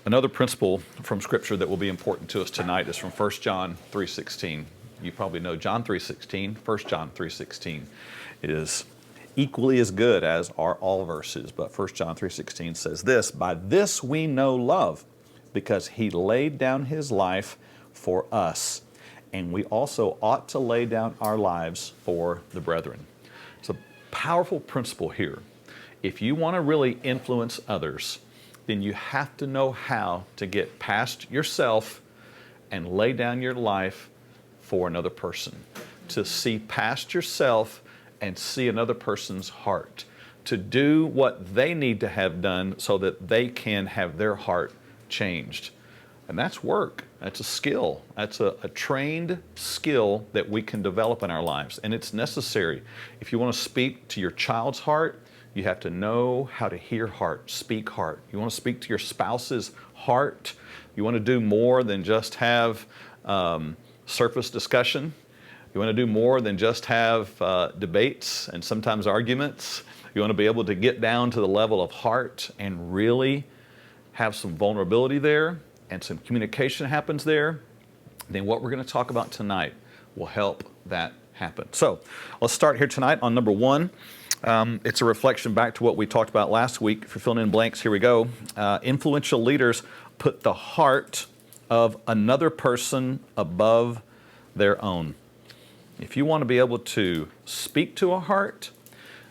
Another principle from Scripture that will be important to us tonight is from 1 John 3:16. You probably know John 3:16. 1 John 3:16 is equally as good as are all verses, but 1 John 3:16 says this, "By this we know love, because he laid down his life for us, and we also ought to lay down our lives for the brethren." It's a powerful principle here. If you want to really influence others, then you have to know how to get past yourself and lay down your life for another person. To see past yourself and see another person's heart. To do what they need to have done so that they can have their heart changed. And that's work. That's a skill. That's a trained skill that we can develop in our lives. And it's necessary. If you want to speak to your child's heart, you have to know how to hear heart, speak heart. You want to speak to your spouse's heart. You want to do more than just have surface discussion. You want to do more than just have debates and sometimes arguments. You want to be able to get down to the level of heart and really have some vulnerability there and some communication happens there. Then what we're going to talk about tonight will help that happen. So let's start here tonight on number one. It's a reflection back to what we talked about last week. If you're filling in blanks, here we go. Influential leaders put the heart of another person above their own. If you want to be able to speak to a heart,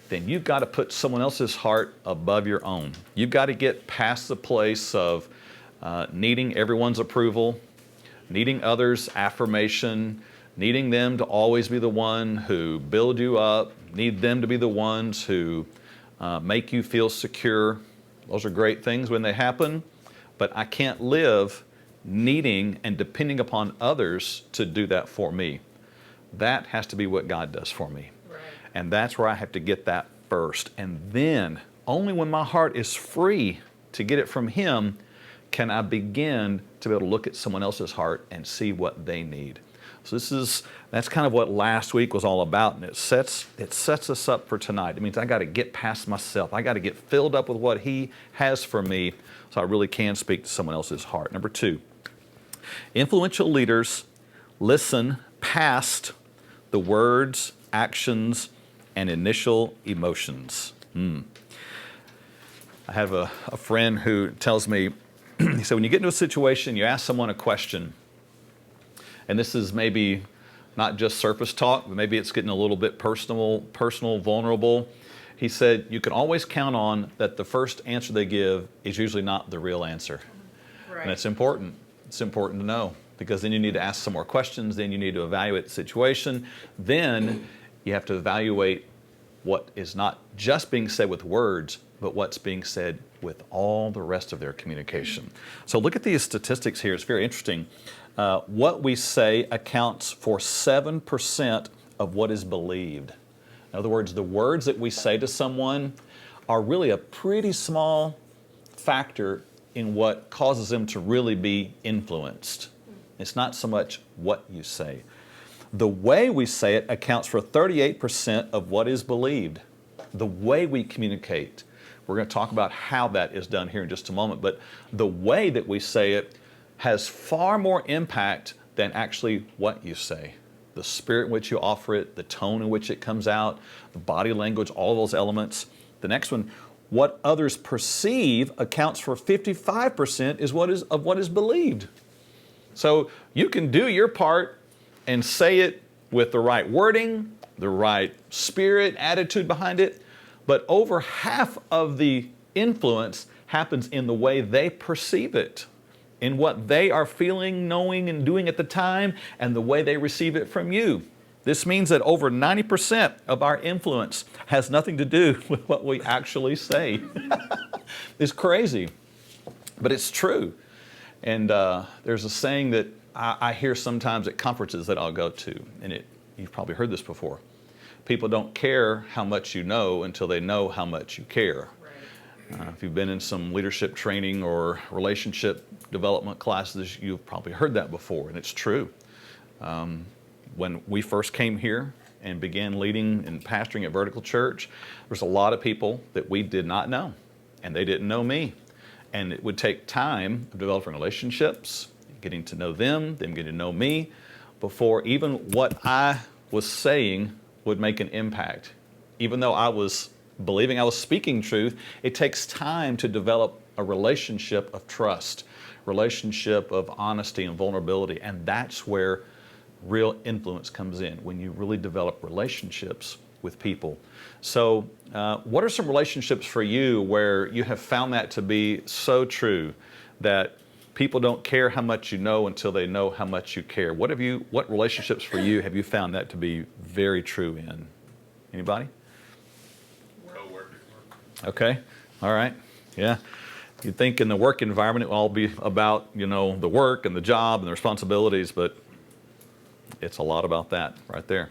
then you've got to put someone else's heart above your own. You've got to get past the place of needing everyone's approval, needing others' affirmation, needing them to always be the one who build you up, need them to be the ones who make you feel secure. Those are great things when they happen, but I can't live needing and depending upon others to do that for me. That has to be what God does for me. Right. And that's where I have to get that first. And then, only when my heart is free to get it from Him, can I begin to be able to look at someone else's heart and see what they need. So that's kind of what last week was all about, and it sets us up for tonight. It means I got to get past myself. I got to get filled up with what He has for me so I really can speak to someone else's heart. Number two, influential leaders listen past the words, actions, and initial emotions. I have a friend who tells me, he said, when you get into a situation, you ask someone a question, and this is maybe not just surface talk, but maybe it's getting a little bit personal, vulnerable. He said, you can always count on that the first answer they give is usually not the real answer. Right. And it's important. It's important to know, because then you need to ask some more questions, then you need to evaluate the situation, then you have to evaluate what is not just being said with words, but what's being said with all the rest of their communication. So look at these statistics here. It's very interesting. What we say accounts for 7% of what is believed. In other words, the words that we say to someone are really a pretty small factor in what causes them to really be influenced. It's not so much what you say. The way we say it accounts for 38% of what is believed. The way we communicate. We're going to talk about how that is done here in just a moment, but the way that we say it has far more impact than actually what you say. The spirit in which you offer it, the tone in which it comes out, the body language, all those elements. The next one, what others perceive accounts for 55% of what is believed. So you can do your part and say it with the right wording, the right spirit, attitude behind it, but over half of the influence happens in the way they perceive it, in what they are feeling, knowing, and doing at the time, and the way they receive it from you. This means that over 90% of our influence has nothing to do with what we actually say. It's crazy, but it's true. And there's a saying that I hear sometimes at conferences that I'll go to, and you've probably heard this before. People don't care how much you know until they know how much you care. If you've been in some leadership training or relationship development classes, you've probably heard that before, and it's true. When we first came here and began leading and pastoring at Vertical Church, there's a lot of people that we did not know, and they didn't know me. And it would take time of developing relationships, getting to know them getting to know me, before even what I was saying would make an impact. Even though I was believing I was speaking truth, it takes time to develop a relationship of trust, relationship of honesty and vulnerability. And that's where real influence comes in, when you really develop relationships with people. So what are some relationships for you where you have found that to be so true that people don't care how much you know until they know how much you care? What relationships for you have you found that to be very true in? Anybody? Co-workers. Okay. All right. Yeah. You'd think in the work environment it would all be about, the work and the job and the responsibilities, but it's a lot about that right there.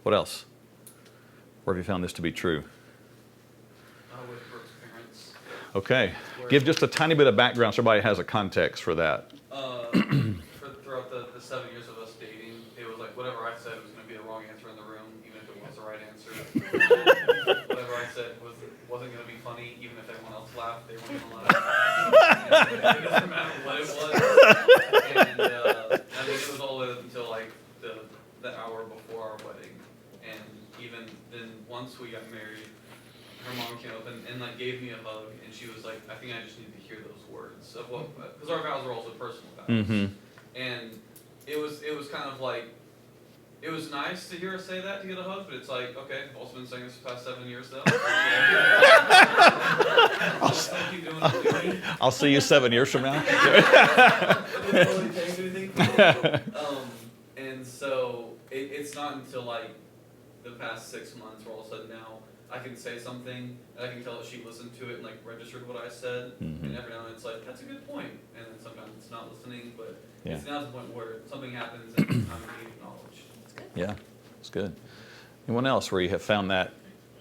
What else? Where have you found this to be true? With Brooke's parents. Okay. Give just a tiny bit of background so everybody has a context for that. Throughout the 7 years of us dating, it was like whatever I said was going to be the wrong answer in the room, even if it was the right answer. Whatever I said wasn't going to be funny, even if everyone else laughed, they weren't going to laugh. It doesn't matter what it was. And I mean, it was all the way up until like the hour before our wedding. And even then, once we got married, her mom came up and like gave me a hug, and she was like, "I think I just need to hear those words of what," because our vows are also personal vows. Mm-hmm. And it was kind of like, it was nice to hear her say that, to get a hug, but it's like, okay, I've also been saying this for the past 7 years though. I'll keep doing what I'm doing. I'll see you 7 years from now. It doesn't really change anything. And so it's not until like the past 6 months where all of a sudden now I can say something and I can tell that she listened to it and like registered what I said. Mm-hmm. And every now and then it's like, that's a good point. And then sometimes it's not listening, but Yeah. it's now to the point where something happens and I'm being acknowledged. Yeah, it's good. Anyone else where you have found that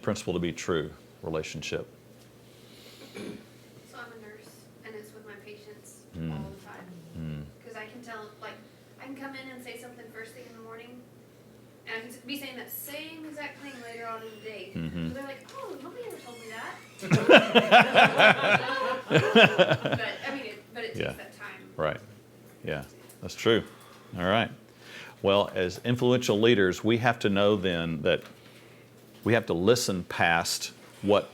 principle to be true, relationship? So I'm a nurse, and it's with my patients all the time. Because I can tell, like, I can come in and say something first thing in the morning, and I can be saying that same exact thing later on in the day. Mm-hmm. So they're like, "Oh, nobody ever told me that." But I mean, it takes Yeah. that time. Right. Yeah, that's true. All right. Well, as influential leaders, we have to know then that we have to listen past what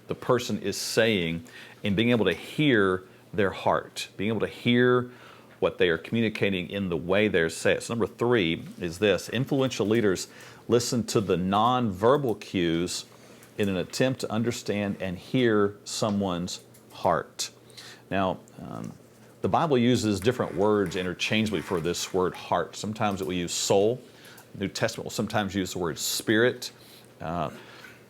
the person is saying and being able to hear their heart, being able to hear what they are communicating in the way they're saying it. So number 3 is this: influential leaders listen to the nonverbal cues in an attempt to understand and hear someone's heart. Now, the Bible uses different words interchangeably for this word heart. Sometimes it will use soul. The New Testament will sometimes use the word spirit.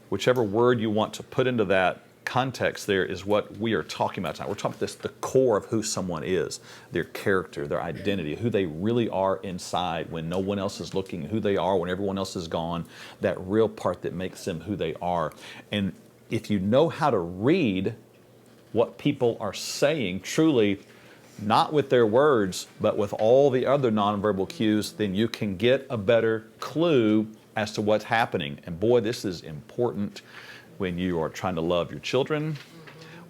Whichever word you want to put into that context there is what we are talking about tonight. We're talking about the core of who someone is, their character, their identity, who they really are inside when no one else is looking, who they are when everyone else is gone, that real part that makes them who they are. And if you know how to read what people are saying truly, not with their words, but with all the other nonverbal cues, then you can get a better clue as to what's happening. And boy, this is important when you are trying to love your children,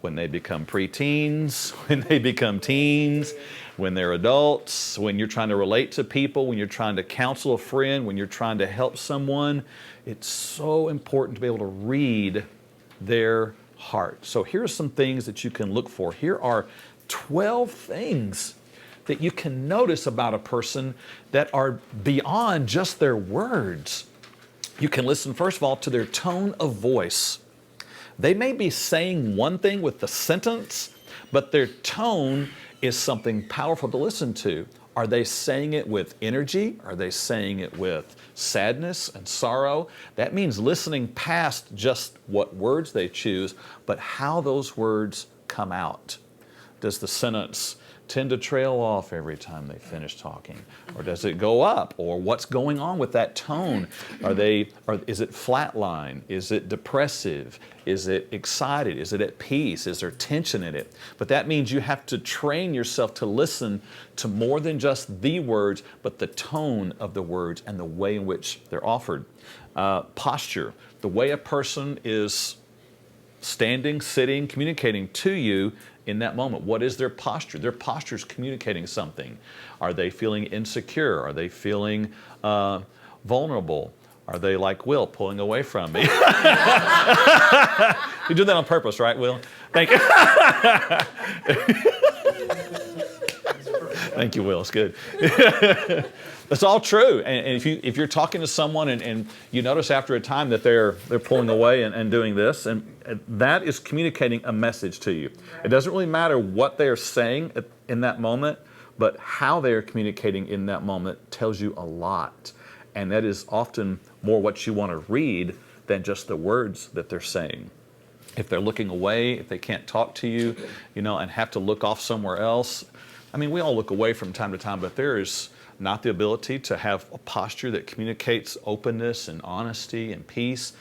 when they become preteens, when they become teens, when they're adults, when you're trying to relate to people, when you're trying to counsel a friend, when you're trying to help someone. It's so important to be able to read their heart. So here are some things that you can look for. Here are 12 things that you can notice about a person that are beyond just their words. You can listen, first of all, to their tone of voice. They may be saying one thing with the sentence, but their tone is something powerful to listen to. Are they saying it with energy? Are they saying it with sadness and sorrow? That means listening past just what words they choose, but how those words come out. Does the sentence tend to trail off every time they finish talking? Or does it go up? Or what's going on with that tone? Is it flatline? Is it depressive? Is it excited? Is it at peace? Is there tension in it? But that means you have to train yourself to listen to more than just the words, but the tone of the words and the way in which they're offered. Posture, the way a person is standing, sitting, communicating to you in that moment? What is their posture? Their posture is communicating something. Are they feeling insecure? Are they feeling vulnerable? Are they like Will, pulling away from me? You do that on purpose, right, Will? Thank you. Thank you, Will. It's good. That's all true. And if you're talking to someone and you notice after a time that they're pulling away and doing this, and that is communicating a message to you. It doesn't really matter what they are saying in that moment, but how they are communicating in that moment tells you a lot. And that is often more what you want to read than just the words that they're saying. If they're looking away, if they can't talk to you, and have to look off somewhere else. I mean, we all look away from time to time, but there is not the ability to have a posture that communicates openness and honesty and peace,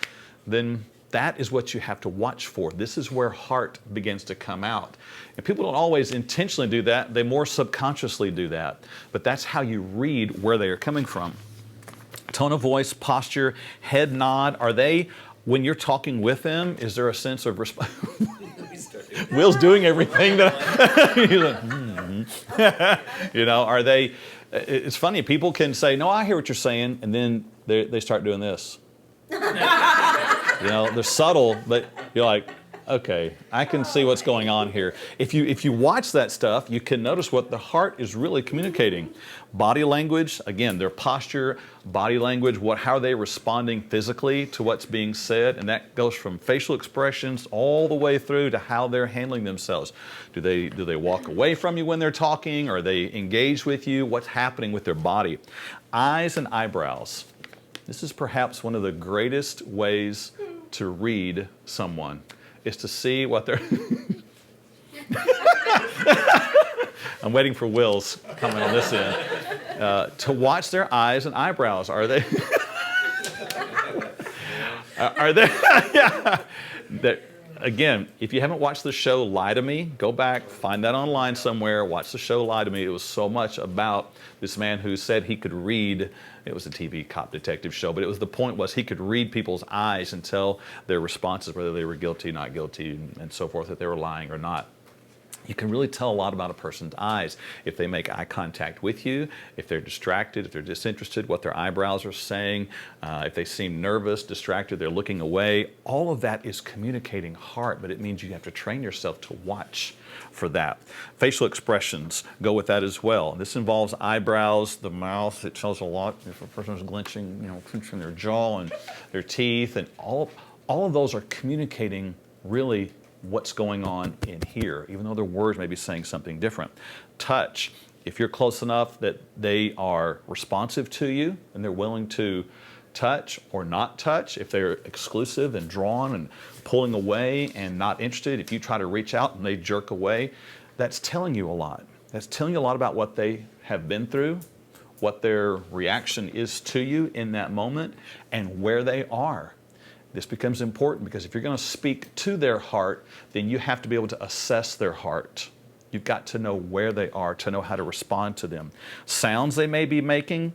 then that is what you have to watch for. This is where heart begins to come out. And people don't always intentionally do that. They more subconsciously do that. But that's how you read where they are coming from. Tone of voice, posture, head nod. Are they, when you're talking with them, is there a sense of response? Will's doing everything that he's like, are they, it's funny, people can say, no, I hear what you're saying, and then they start doing this. They're subtle, but you're like, okay, I can see what's going on here. If you watch that stuff, you can notice what the heart is really communicating. Body language, again, their posture, body language, how are they responding physically to what's being said? And that goes from facial expressions all the way through to how they're handling themselves. Do they walk away from you when they're talking? Are they engaged with you? What's happening with their body? Eyes and eyebrows. This is perhaps one of the greatest ways to read someone, is to see what they're... I'm waiting for Will's comment on this end. To watch their eyes and eyebrows. Are they... are they... yeah. Again, if you haven't watched the show Lie to Me, go back, find that online somewhere, watch the show Lie to Me. It was so much about this man who said he could read. It was a TV cop detective show, but the point was he could read people's eyes and tell their responses, whether they were guilty, not guilty, and so forth, if they were lying or not. You can really tell a lot about a person's eyes. If they make eye contact with you, if they're distracted, if they're disinterested, what their eyebrows are saying, if they seem nervous, distracted, they're looking away. All of that is communicating heart, but it means you have to train yourself to watch for that. Facial expressions go with that as well. This involves eyebrows, the mouth. It tells a lot if a person is clenching their jaw and their teeth, and all of those are communicating really what's going on in here, even though their words may be saying something different. Touch. If you're close enough that they are responsive to you and they're willing to touch or not touch, if they're exclusive and drawn and pulling away and not interested, if you try to reach out and they jerk away, that's telling you a lot. That's telling you a lot about what they have been through, what their reaction is to you in that moment, and where they are. This becomes important because if you're going to speak to their heart, then you have to be able to assess their heart. You've got to know where they are to know how to respond to them. Sounds they may be making,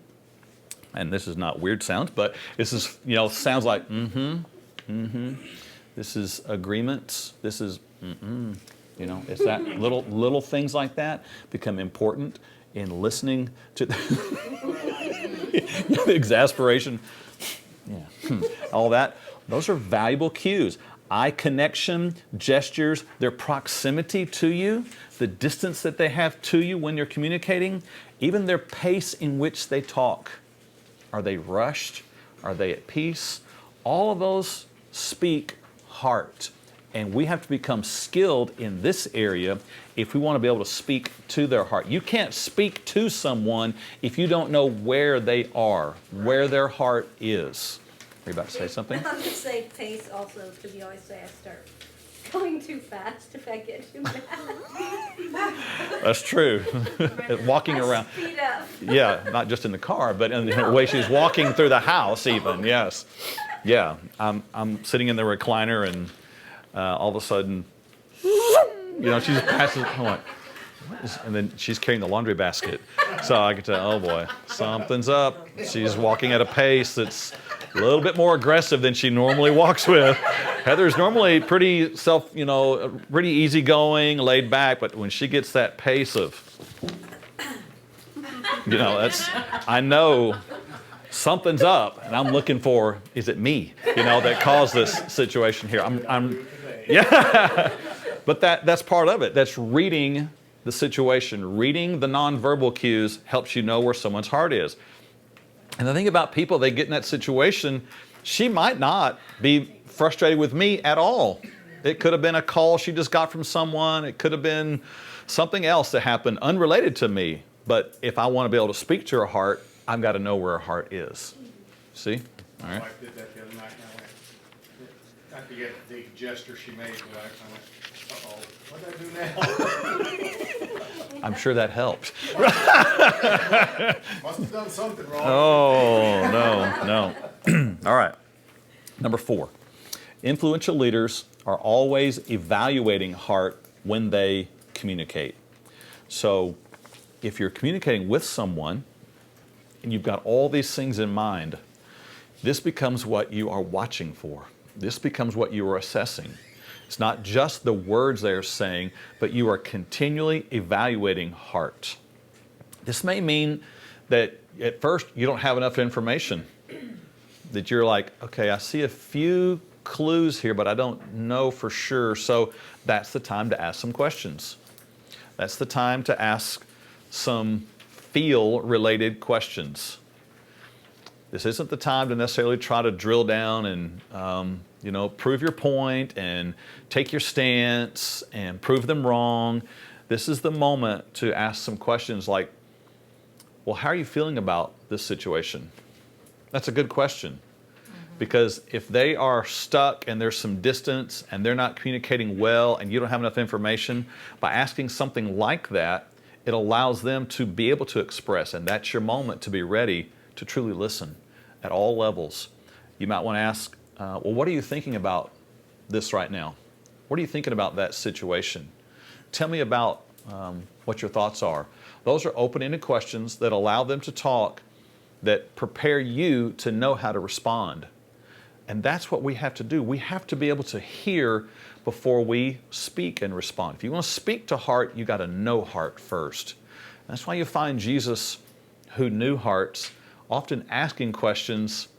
and this is not weird sounds, but this is, sounds like This is agreements. This is it's that little things like that become important in listening to the exasperation. Yeah, all that. Those are valuable cues. Eye connection, gestures, their proximity to you, the distance that they have to you when you're communicating, even their pace in which they talk. Are they rushed? Are they at peace? All of those speak heart. And we have to become skilled in this area if we want to be able to speak to their heart. You can't speak to someone if you don't know where they are, where their heart is. Are you about to say something? I'm going to say pace also, because you always say I start going too fast if I get too mad. That's true. Walking around. Speed up. Yeah, not just in the car, but in the way she's walking through the house even, yes. Yeah, I'm sitting in the recliner and all of a sudden, she just passes, I'm like, and then she's carrying the laundry basket. So I could tell, oh boy, something's up. She's walking at a pace that's a little bit more aggressive than she normally walks with. Heather's normally pretty pretty easygoing, laid back, but when she gets that pace of, I know something's up, and I'm looking for, is it me, that caused this situation here? Yeah. But that's part of it. That's reading the situation. Reading the nonverbal cues helps you know where someone's heart is. And the thing about people, they get in that situation, she might not be frustrated with me at all. It could have been a call she just got from someone. It could have been something else that happened unrelated to me. But if I want to be able to speak to her heart, I've got to know where her heart is. See? All right. My wife did that the other night, and I forget the gesture she made, but I went, uh-oh, what did I do now? I'm sure that helped. Must have done something wrong. Oh, no. All right. Number 4. Influential leaders are always evaluating heart when they communicate. So if you're communicating with someone and you've got all these things in mind, this becomes what you are watching for. This becomes what you are assessing. It's not just the words they're saying, but you are continually evaluating heart. This may mean that at first you don't have enough information, that you're like, okay, I see a few clues here, but I don't know for sure. So that's the time to ask some questions. That's the time to ask some feel-related questions. This isn't the time to necessarily try to drill down and prove your point and take your stance and prove them wrong. This is the moment to ask some questions like, well, how are you feeling about this situation? That's a good question. Because if they are stuck and there's some distance and they're not communicating well and you don't have enough information, by asking something like that, it allows them to be able to express, and that's your moment to be ready to truly listen at all levels. You might want to ask, well, what are you thinking about this right now? What are you thinking about that situation? Tell me about what your thoughts are. Those are open-ended questions that allow them to talk, that prepare you to know how to respond. And that's what we have to do. We have to be able to hear before we speak and respond. If you want to speak to heart, you got to know heart first. That's why you find Jesus, who knew hearts, often asking questions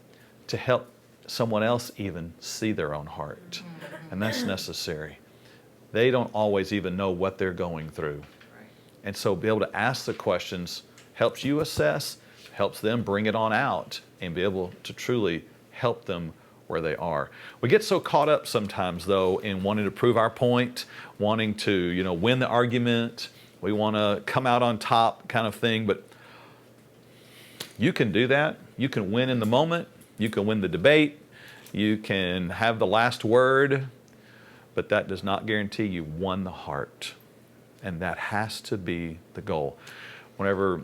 to help someone else even see their own heart. And that's necessary. They don't always even know what they're going through. And so be able to ask the questions helps you assess, helps them bring it on out and be able to truly help them where they are. We get so caught up sometimes, though, in wanting to prove our point, wanting to, win the argument. We want to come out on top kind of thing, but you can do that. You can win in the moment. You can win the debate. You can have the last word, but that does not guarantee you won the heart. And that has to be the goal. Whenever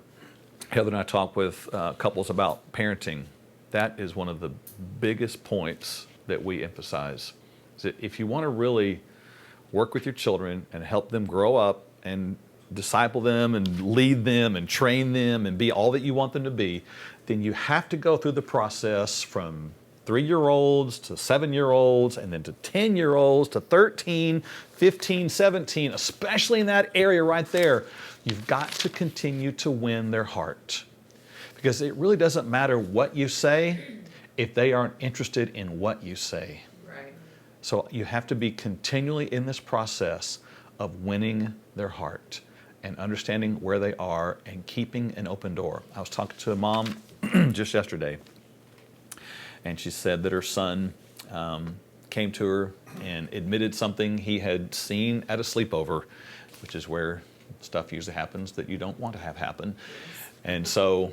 Heather and I talk with couples about parenting, that is one of the biggest points that we emphasize. Is that if you want to really work with your children and help them grow up and disciple them and lead them and train them and be all that you want them to be, then you have to go through the process from 3-year-olds to 7-year-olds and then to 10-year-olds to 13, 15, 17, especially in that area right there. You've got to continue to win their heart. Because it really doesn't matter what you say if they aren't interested in what you say. Right. So you have to be continually in this process of winning their heart and understanding where they are and keeping an open door. I was talking to a mom just yesterday, and she said that her son came to her and admitted something he had seen at a sleepover, which is where stuff usually happens that you don't want to have happen. And so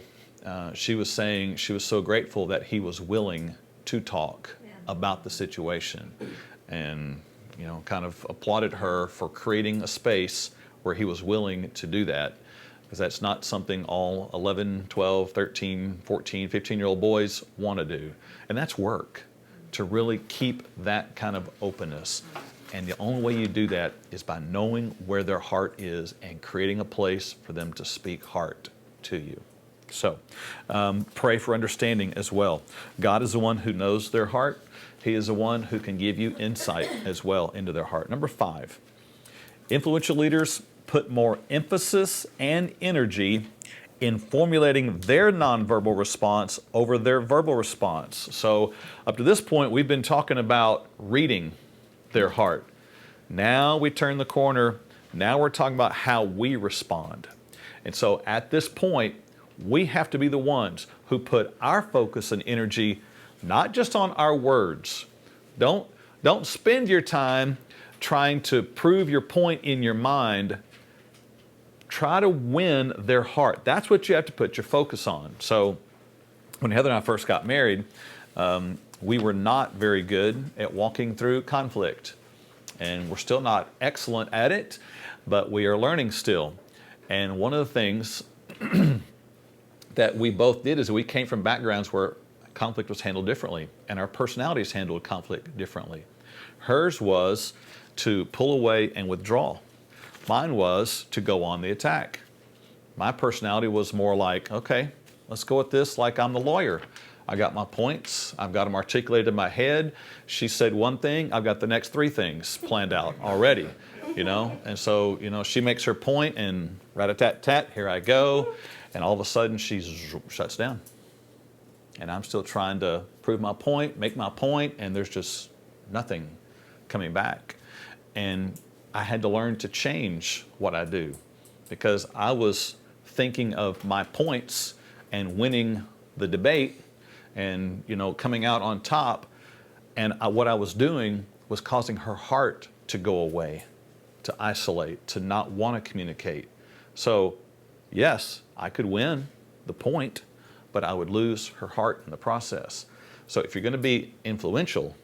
she was saying she was so grateful that he was willing to talk about the situation, and kind of applauded her for creating a space where he was willing to do that, because that's not something all 11, 12, 13, 14, 15-year-old boys want to do. And that's work, to really keep that kind of openness. And the only way you do that is by knowing where their heart is and creating a place for them to speak heart to you. So pray for understanding as well. God is the one who knows their heart. He is the one who can give you insight as well into their heart. Number 5, influential leaders put more emphasis and energy in formulating their nonverbal response over their verbal response. So up to this point, we've been talking about reading their heart. Now we turn the corner. Now we're talking about how we respond. And so at this point, we have to be the ones who put our focus and energy not just on our words. Don't spend your time trying to prove your point in your mind. Try to win their heart. That's what you have to put your focus on. So when Heather and I first got married, we were not very good at walking through conflict. And we're still not excellent at it, but we are learning still. And one of the things that we both did is we came from backgrounds where conflict was handled differently, and our personalities handled conflict differently. Hers was to pull away and withdraw. Mine was to go on the attack. My personality was more like, okay, let's go at this like I'm the lawyer. I got my points. I've got them articulated in my head. She said one thing. I've got the next 3 things planned out already, you know? And so, you know, she makes her point and rat-a-tat-tat, here I go. And all of a sudden she shuts down. And I'm still trying to prove my point, make my point, and there's just nothing coming back. And I had to learn to change what I do because I was thinking of my points and winning the debate and, you know, coming out on top. And what I was doing was causing her heart to go away, to isolate, to not want to communicate. So, yes, I could win the point, but I would lose her heart in the process. So if you're going to be influential,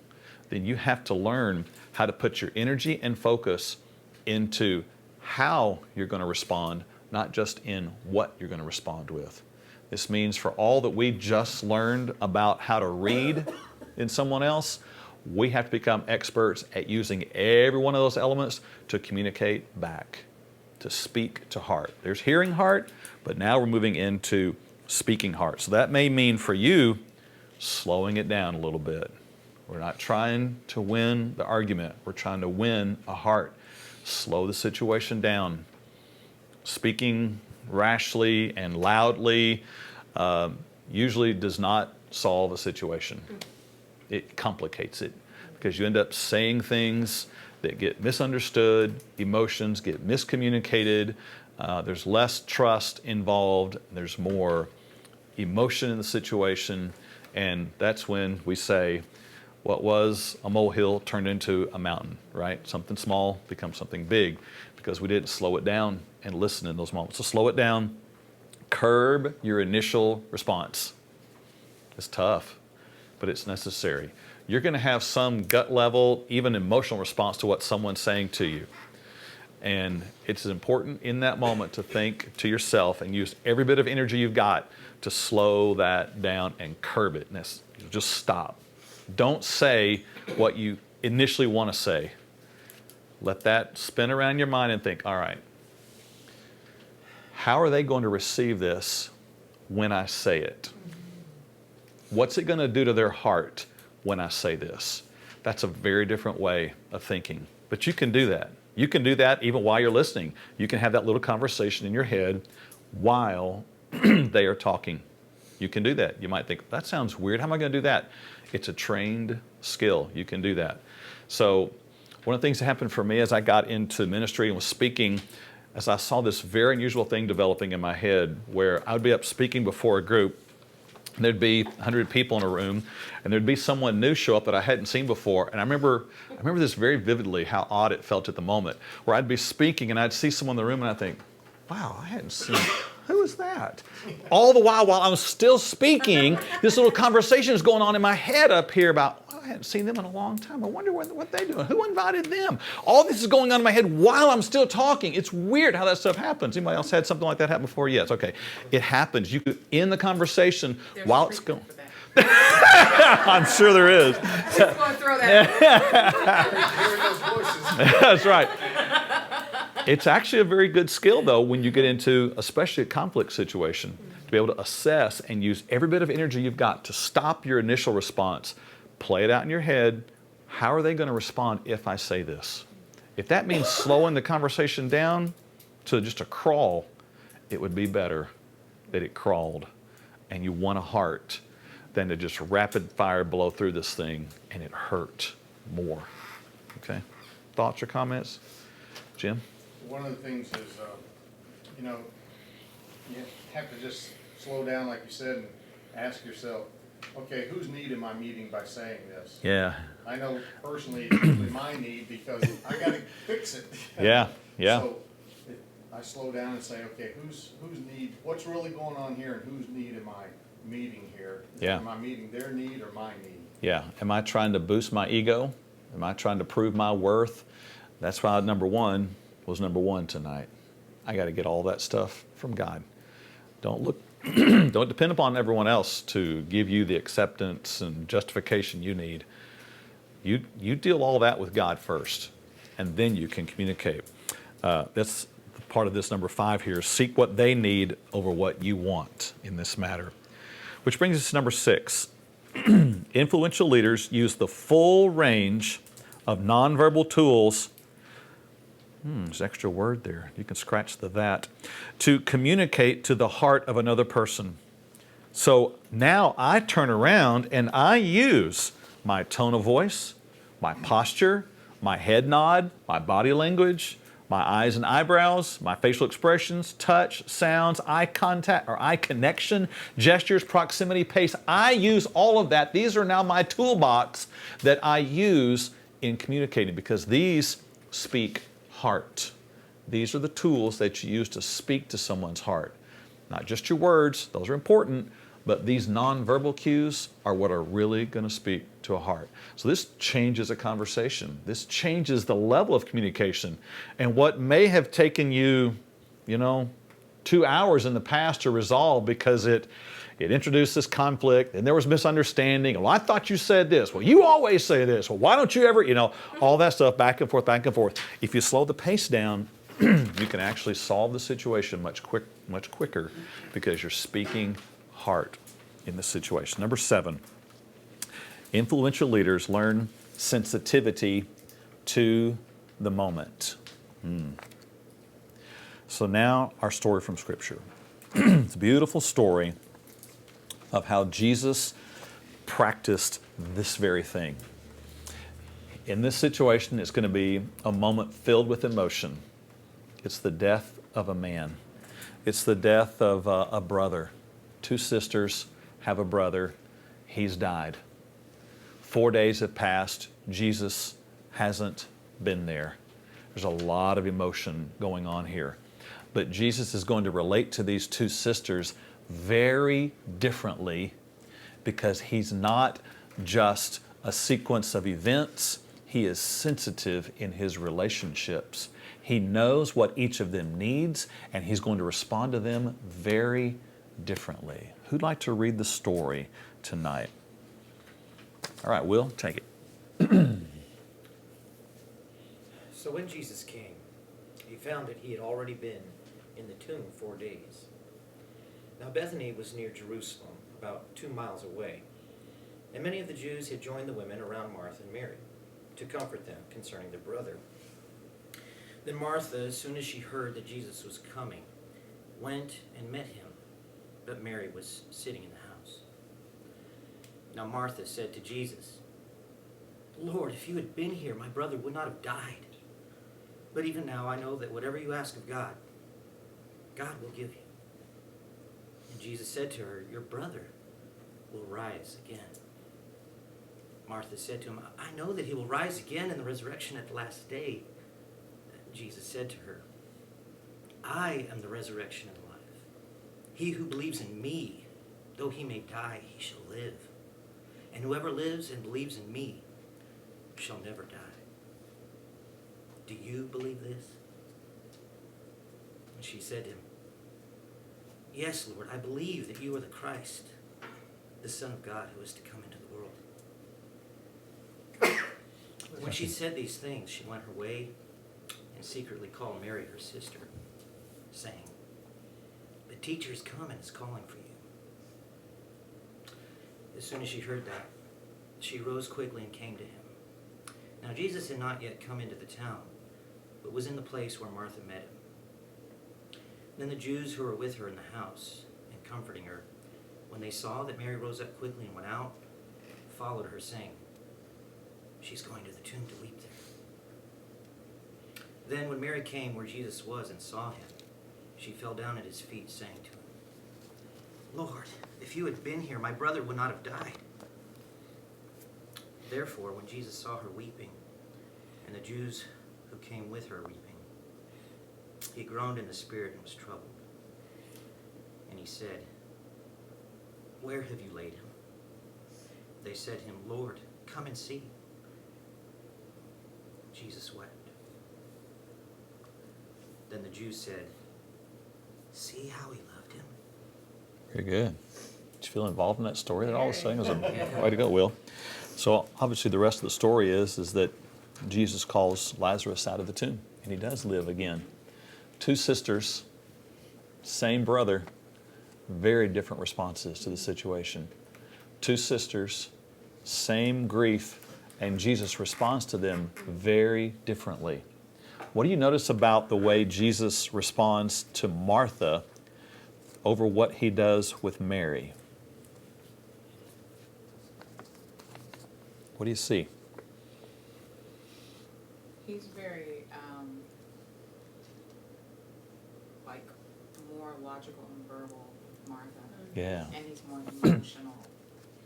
then you have to learn how to put your energy and focus into how you're going to respond, not just in what you're going to respond with. This means for all that we just learned about how to read in someone else, we have to become experts at using every one of those elements to communicate back, to speak to heart. There's hearing heart, but now we're moving into speaking heart. So that may mean for you slowing it down a little bit. We're not trying to win the argument. We're trying to win a heart. Slow the situation down. Speaking rashly and loudly usually does not solve a situation. It complicates it because you end up saying things that get misunderstood, emotions get miscommunicated, there's less trust involved, there's more emotion in the situation, and that's when we say, what was a molehill turned into a mountain, right? Something small becomes something big because we didn't slow it down and listen in those moments. So slow it down, curb your initial response. It's tough, but it's necessary. You're going to have some gut level, even emotional response to what someone's saying to you. And it's important in that moment to think to yourself and use every bit of energy you've got to slow that down and curb it. And just stop. Don't say what you initially want to say. Let that spin around your mind and think, all right, how are they going to receive this when I say it? What's it going to do to their heart when I say this? That's a very different way of thinking. But you can do that. You can do that even while you're listening. You can have that little conversation in your head while they are talking. You can do that. You might think, that sounds weird. How am I going to do that? It's a trained skill. You can do that. So one of the things that happened for me as I got into ministry and was speaking, as I saw this very unusual thing developing in my head where I would be up speaking before a group, and there'd be 100 people in a room, and there'd be someone new show up that I hadn't seen before. And I remember this very vividly, how odd it felt at the moment, where I'd be speaking and I'd see someone in the room and I'd think, wow, I hadn't seen, who is that? All the while I'm still speaking, this little conversation is going on in my head up here about, oh, I hadn't seen them in a long time. I wonder what they're doing. Who invited them? All this is going on in my head while I'm still talking. It's weird how that stuff happens. Anybody else had something like that happen before? Yes, okay. It happens. You could end the conversation while it's going. I'm sure there is. Just want to throw that. Hearing those voices. That's right. It's actually a very good skill, though, when you get into, especially a conflict situation, to be able to assess and use every bit of energy you've got to stop your initial response. Play it out in your head. How are they going to respond if I say this? If that means slowing the conversation down to just a crawl, it would be better that it crawled and you won a heart than to just rapid fire blow through this thing and it hurt more. Okay? Thoughts or comments? Jim? One of the things is, you know, you have to just slow down, like you said, and ask yourself, okay, whose need am I meeting by saying this? Yeah. I know personally it's usually my need because I gotta fix it. Yeah. Yeah. So I slow down and say, okay, whose need, what's really going on here and whose need am I meeting here? Yeah. Am I meeting their need or my need? Yeah. Am I trying to boost my ego? Am I trying to prove my worth? That's why number one was number one tonight. I got to get all that stuff from God. Don't depend upon everyone else to give you the acceptance and justification you need. You deal all that with God first, and then you can communicate. That's part of this number 5 here. Seek what they need over what you want in this matter. Which brings us to number 6. Influential leaders use the full range of nonverbal tools. There's an extra word there. You can scratch that. To communicate to the heart of another person. So now I turn around and I use my tone of voice, my posture, my head nod, my body language, my eyes and eyebrows, my facial expressions, touch, sounds, eye contact or eye connection, gestures, proximity, pace. I use all of that. These are now my toolbox that I use in communicating because these speak heart. These are the tools that you use to speak to someone's heart. Not just your words, those are important, but these nonverbal cues are what are really going to speak to a heart. So this changes a conversation. This changes the level of communication. And what may have taken you, 2 hours in the past to resolve because it introduced this conflict and there was misunderstanding. Well, I thought you said this. Well, you always say this. Well, why don't you ever, all that stuff back and forth, back and forth. If you slow the pace down, you can actually solve the situation much quicker because you're speaking heart in the situation. Number 7, influential leaders learn sensitivity to the moment. So now our story from Scripture. It's a beautiful story of how Jesus practiced this very thing. In this situation, it's going to be a moment filled with emotion. It's the death of a man. It's the death of a brother. 2 sisters have a brother. He's died. 4 days have passed. Jesus hasn't been there. There's a lot of emotion going on here. But Jesus is going to relate to these 2 sisters very differently because he's not just a sequence of events. He is sensitive in his relationships. He knows what each of them needs, and he's going to respond to them very differently. Who'd like to read the story tonight? All right, Will, take it. So when Jesus came, he found that he had already been in the tomb 4 days. Now Bethany was near Jerusalem, about 2 miles away, and many of the Jews had joined the women around Martha and Mary to comfort them concerning their brother. Then Martha, as soon as she heard that Jesus was coming, went and met him, but Mary was sitting in the house. Now Martha said to Jesus, "Lord, if you had been here, my brother would not have died. But even now I know that whatever you ask of God, God will give you." And Jesus said to her, "Your brother will rise again." Martha said to him, "I know that he will rise again in the resurrection at the last day." Jesus said to her, "I am the resurrection and the life. He who believes in me, though he may die, he shall live. And whoever lives and believes in me shall never die. Do you believe this?" And she said to him, "Yes, Lord, I believe that you are the Christ, the Son of God who is to come into the world." When she said these things, she went her way and secretly called Mary, her sister, saying, "The teacher's come and is calling for you." As soon as she heard that, she rose quickly and came to him. Now Jesus had not yet come into the town, but was in the place where Martha met him. Then the Jews who were with her in the house and comforting her, when they saw that Mary rose up quickly and went out, followed her, saying, "She's going to the tomb to weep there." Then when Mary came where Jesus was and saw him, she fell down at his feet, saying to him, "Lord, if you had been here, my brother would not have died." Therefore, when Jesus saw her weeping, and the Jews who came with her weeping, he groaned in the spirit and was troubled. And he said, "Where have you laid him?" They said to him, "Lord, come and see." Jesus wept. Then the Jews said, "See how he loved him." Very good. Did you feel involved in that story that all was saying? It was a way to go, Will. So obviously the rest of the story is that Jesus calls Lazarus out of the tomb, and he does live again. Two sisters, same brother, very different responses to the situation. Two sisters, same grief, and Jesus responds to them very differently. What do you notice about the way Jesus responds to Martha over what he does with Mary? What do you see? He's very, like, more logical and verbal with Martha. Yeah. And he's more emotional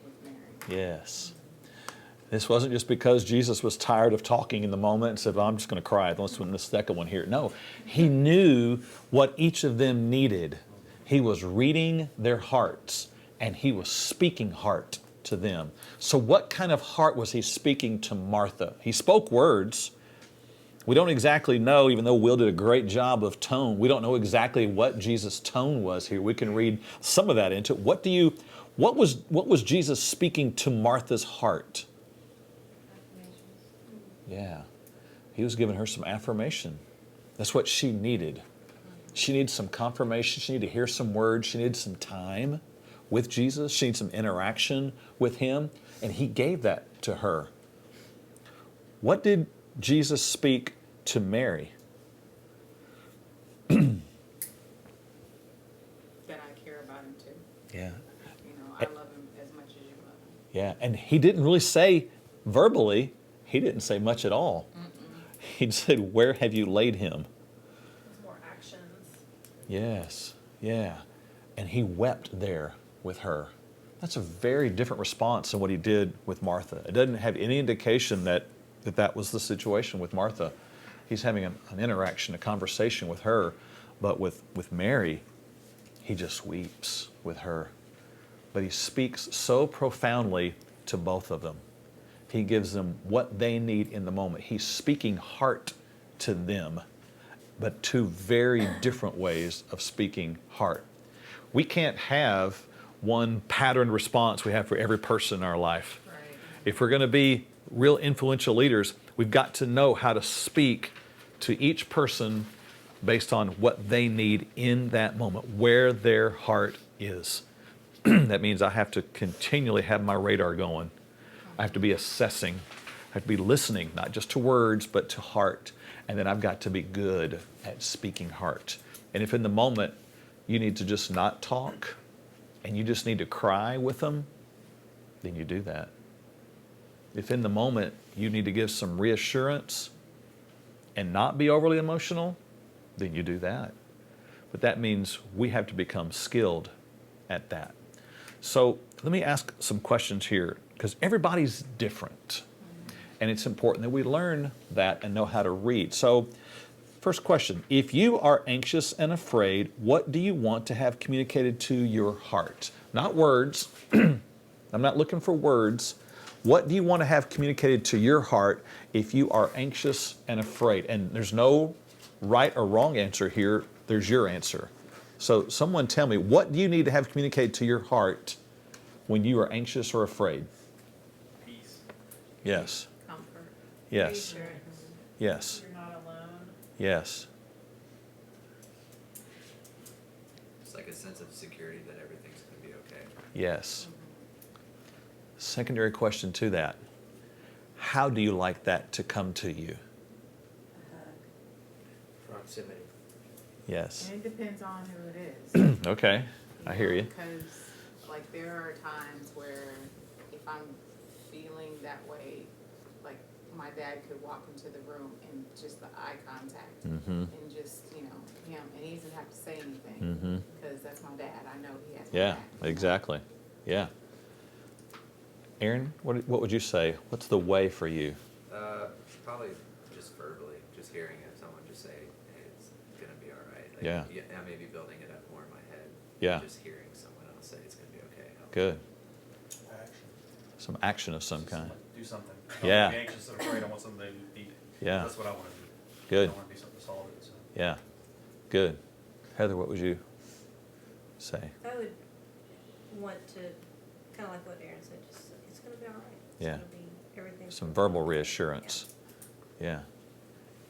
with Mary. Yes. This wasn't just because Jesus was tired of talking in the moment and said, "Well, I'm just going to cry. Let's win the second one here." No, he knew what each of them needed. He was reading their hearts, and he was speaking heart to them. So what kind of heart was he speaking to Martha? He spoke words. We don't exactly know, even though Will did a great job of tone, we don't know exactly what Jesus' tone was here. We can read some of that into it. What was Jesus speaking to Martha's heart? Yeah. He was giving her some affirmation. That's what she needed. She needed some confirmation. She needed to hear some words. She needed some time with Jesus. She needed some interaction with him. And he gave that to her. What did Jesus speak to Mary? That I care about him too. Yeah. You know, I love him as much as you love him. Yeah. And he didn't really say verbally, he didn't say much at all. He said, "Where have you laid him?" More actions. Yes. Yeah. And he wept there with her. That's a very different response than what he did with Martha. It doesn't have any indication that was the situation with Martha. He's having an interaction, a conversation with her. But with Mary, he just weeps with her. But he speaks so profoundly to both of them. He gives them what they need in the moment. He's speaking heart to them, but two very different ways of speaking heart. We can't have one patterned response we have for every person in our life. Right. If we're going to be real influential leaders, we've got to know how to speak to each person based on what they need in that moment, where their heart is. That means I have to continually have my radar going. I have to be assessing. I have to be listening, not just to words, but to heart. And then I've got to be good at speaking heart. And if in the moment you need to just not talk and you just need to cry with them, then you do that. If in the moment you need to give some reassurance and not be overly emotional, then you do that. But that means we have to become skilled at that. So let me ask some questions here, because everybody's different. And it's important that we learn that and know how to read. So first question, if you are anxious and afraid, what do you want to have communicated to your heart? Not words. I'm not looking for words. What do you want to have communicated to your heart if you are anxious and afraid? And there's no right or wrong answer here. There's your answer. So someone tell me, what do you need to have communicated to your heart when you are anxious or afraid? Peace. Yes. Comfort. Yes. Reassurance. Yes. You're not alone. Yes. It's like like a sense of security that everything's gonna be okay. Yes. Secondary question to that. How do you like that to come to you? Proximity. Yes. And it depends on who it is. Okay, I hear you. Because, like, there are times where if I'm feeling that way, like, my dad could walk into the room and just the eye contact Mm-hmm. and just, you know, him, and he doesn't have to say anything, Mm-hmm. because that's my dad, I know he has my Yeah, back, you know? exactly. Yeah. Aaron, what would you say? What's the way for you? Probably just verbally, just hearing it, someone just say, hey, it's gonna be all right. Like, Yeah. I may be building it up more in my head. Yeah. Just hearing someone else say it's gonna be okay. helps. Good. Some action of some kind. Do something. Yeah. Don't be anxious or afraid. I want something to eat. Yeah. That's what I want to do. Good. I want to be something solid. So. Yeah. Good. Heather, what would you say? I would want to, kind of like what Aaron said, just, it's gonna be all right. Yeah. It's gonna be, everything's. Some gonna be verbal okay. reassurance. Yeah.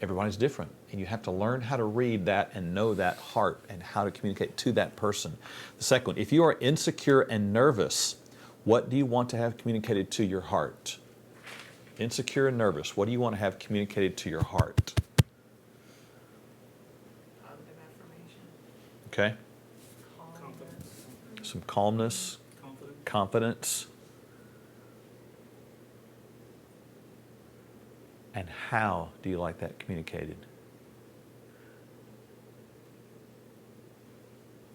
Everybody's different, and you have to learn how to read that and know that heart and how to communicate to that person. The second one, if you are insecure and nervous, what do you want to have communicated to your heart? Insecure and nervous, what do you want to have communicated to your heart? Positive affirmation, Okay? calmness. Some calmness, confidence. And how do you like that communicated?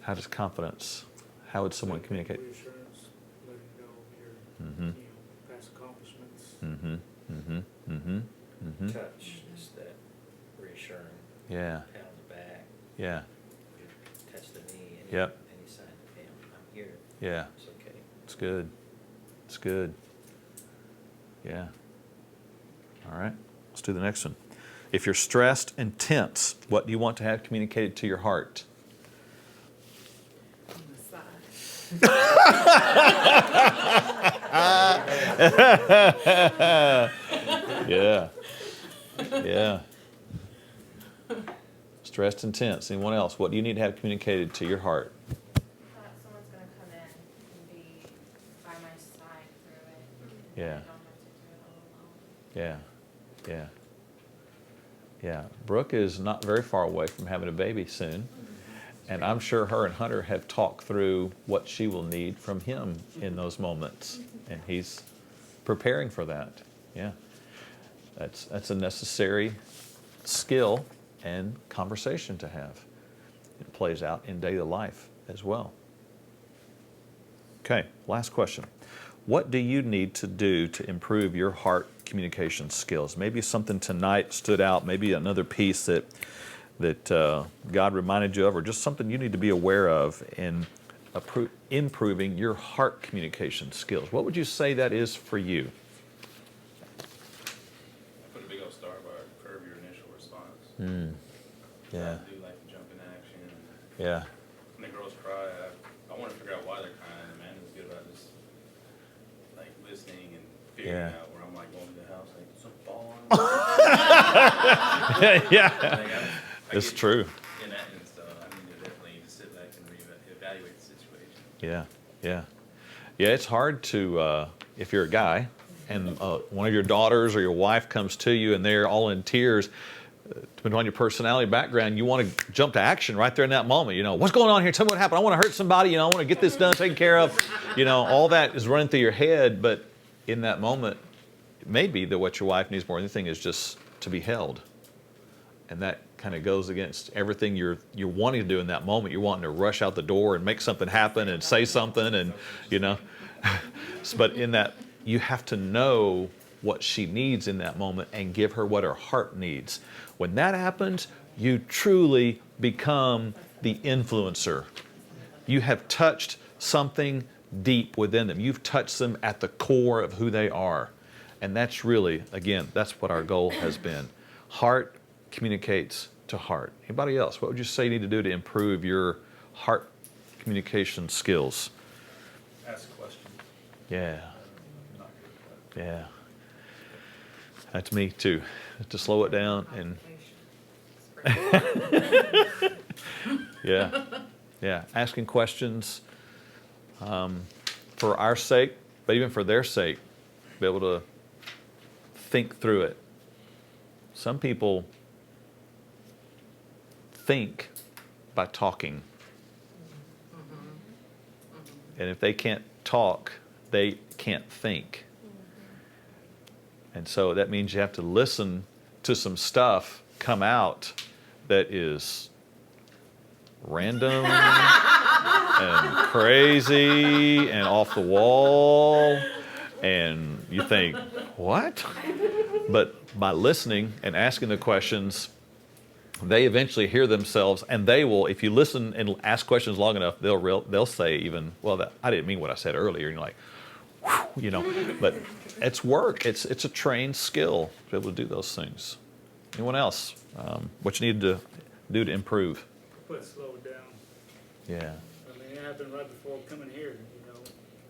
How does confidence, how would someone communicate? Reassurance, letting you know your, Mm-hmm, you know, past accomplishments. mm-hmm, mm-hmm, mm-hmm, mm-hmm. Touch, just that reassuring, Yeah, pat on the back, yeah, you touch the knee, Yep. any sign of, hey, I'm here, yeah. it's okay. It's good. It's good. Yeah. All right. Let's do the next one. If you're stressed and tense, what do you want to have communicated to your heart? On the side. Yeah. Yeah. Stressed and tense. Anyone else? What do you need to have communicated to your heart? Someone's gonna come in and be by my side through it. Yeah. I don't have to do it all alone. Yeah. Yeah. Yeah. Brooke is not very far away from having a baby soon. And I'm sure her and Hunter have talked through what she will need from him in those moments. And he's preparing for that. Yeah. That's a necessary skill and conversation to have. It plays out in daily life as well. Okay, last question. What do you need to do to improve your heart communication skills? Maybe something tonight stood out, maybe another piece that God reminded you of, or just something you need to be aware of in improving your heart communication skills. What would you say that is for you? Put a big old star bar, curb your initial response. Yeah, I do like to jump into action. yeah, When the girls cry, I want to figure out why they're crying. Amanda's good about just like listening and figuring Yeah. out where I'm like going to the house, like something fall on them. yeah. I It's get true. in that, and so I need to definitely just sit back and evaluate the situation. Yeah, yeah. Yeah, it's hard to, if you're a guy and one of your daughters or your wife comes to you and they're all in tears, depending on your personality background, you want to jump to action right there in that moment. You know, what's going on here? Tell me what happened. I want to hurt somebody. You know, I want to get this done, taken care of. You know, all that is running through your head, but in that moment, it may be that what your wife needs more than anything is just to be held. And that kind of goes against everything you're wanting to do in that moment. You're wanting to rush out the door and make something happen and say something, and you know. But in that, you have to know what she needs in that moment and give her what her heart needs. When that happens, you truly become the influencer. You have touched something deep within them. You've touched them at the core of who they are. And that's really, again, that's what our goal has been. Heart communicates to heart. Anybody else? What would you say you need to do to improve your heart communication skills? Ask questions. Yeah, Not good at that. yeah. That's me too. To slow it down and yeah, Yeah, asking questions for our sake, but even for their sake, be able to think through it. Some people think by talking. And if they can't talk, they can't think. And so that means you have to listen to some stuff come out that is random and crazy and off the wall. And you think, what? But by listening and asking the questions, they eventually hear themselves, and they will, if you listen and ask questions long enough, they'll say even, well, I didn't mean what I said earlier. And you're like, whew, you know, but it's work. It's a trained skill to be able to do those things. Anyone else? What you need to do to improve? Put slow it down. Yeah. I mean, it happened right before coming here, you know.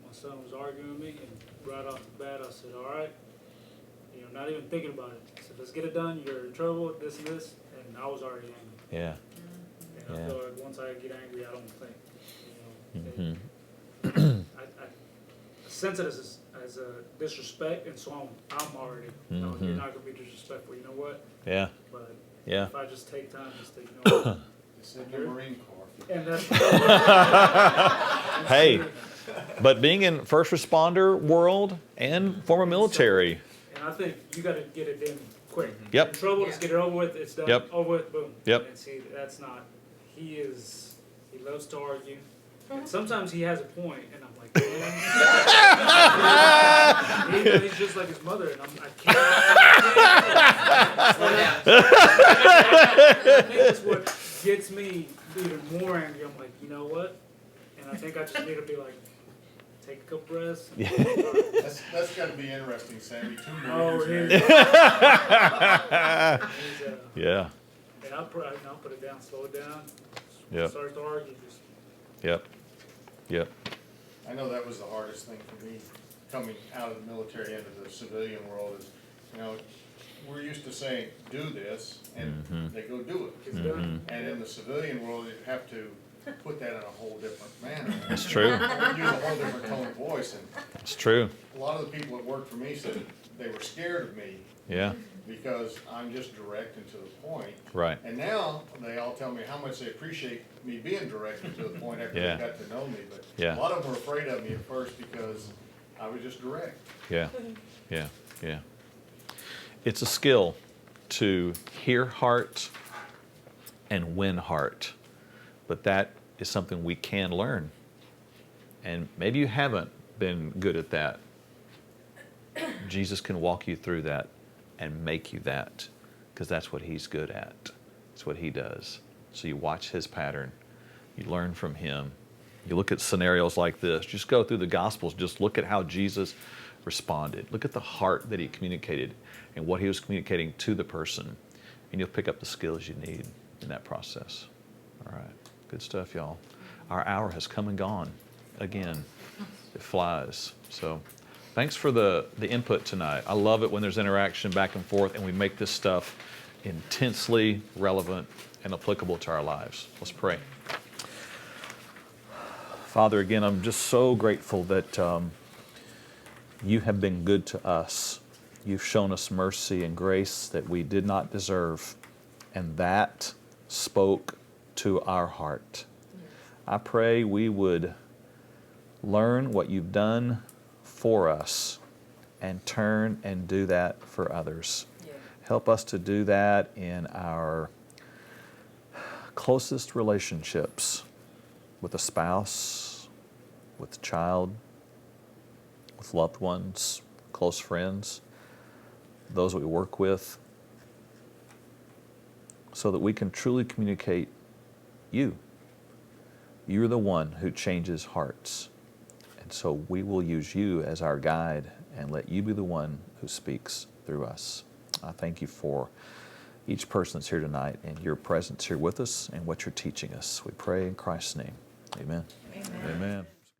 My son was arguing with me, and right off the bat, I said, all right, you know, not even thinking about it. I said, let's get it done, you're in trouble, this and this, and I was already angry. Yeah. And Yeah. I feel like once I get angry, I don't think, you know. Mm-hmm. And I sense it as a disrespect, and so I'm already, no, Mhm. you're not gonna be disrespectful, you know what? Yeah. But Yeah. if I just take time, just take, you know, It's in the Marine Corps. and that's. Hey, but being in first responder world and former military, And I think you gotta get it in quick. Yep. In trouble, let's get it over with, it's done, Yep. over with, boom. Yep. And see, that's not, he loves to argue. And sometimes he has a point, and I'm like, man. He's just like his mother, and I can't. I think that's what gets me even more angry. I'm like, you know what? And I think I just need to be like, take a couple breaths. That's gotta be interesting, Sammy. Two Oh, Marines, it man. is. yeah. And I'll put it down, slow it down. Yep. Start to argue, just. Yep. Yep. I know that was the hardest thing for me, coming out of the military into the civilian world is, you know, we're used to saying, do this, and Mhm. they go do it. It's done. And in the civilian world, you have to put that in a whole different manner. It's true. Use a whole different tone of voice, and It's true. a lot of the people that worked for me said they were scared of me Yeah. because I'm just direct and to the point. Right. And now, they all tell me how much they appreciate me being direct and to the point after Yeah. they got to know me, but Yeah. a lot of them were afraid of me at first because I was just direct. Yeah. Yeah. Yeah. It's a skill to hear heart and win heart, but that is something we can learn. And maybe you haven't been good at that. Jesus can walk you through that and make you that, because that's what he's good at. It's what he does. So you watch his pattern, you learn from him. You look at scenarios like this, just go through the Gospels, just look at how Jesus responded. Look at the heart that he communicated and what he was communicating to the person, and you'll pick up the skills you need in that process. All right, good stuff, y'all. Our hour has come and gone again. It flies. So thanks for the input tonight. I love it when there's interaction back and forth and we make this stuff intensely relevant and applicable to our lives. Let's pray. Father, again, I'm just so grateful that you have been good to us. You've shown us mercy and grace that we did not deserve, and that spoke to our heart. I pray we would learn what you've done for us and turn and do that for others. Yeah. Help us to do that in our closest relationships, with a spouse, with a child, with loved ones, close friends, those that we work with, so that we can truly communicate you. You're the one who changes hearts. And so we will use you as our guide and let you be the one who speaks through us. I thank you for each person that's here tonight and your presence here with us and what you're teaching us. We pray in Christ's name. Amen. Amen. Amen.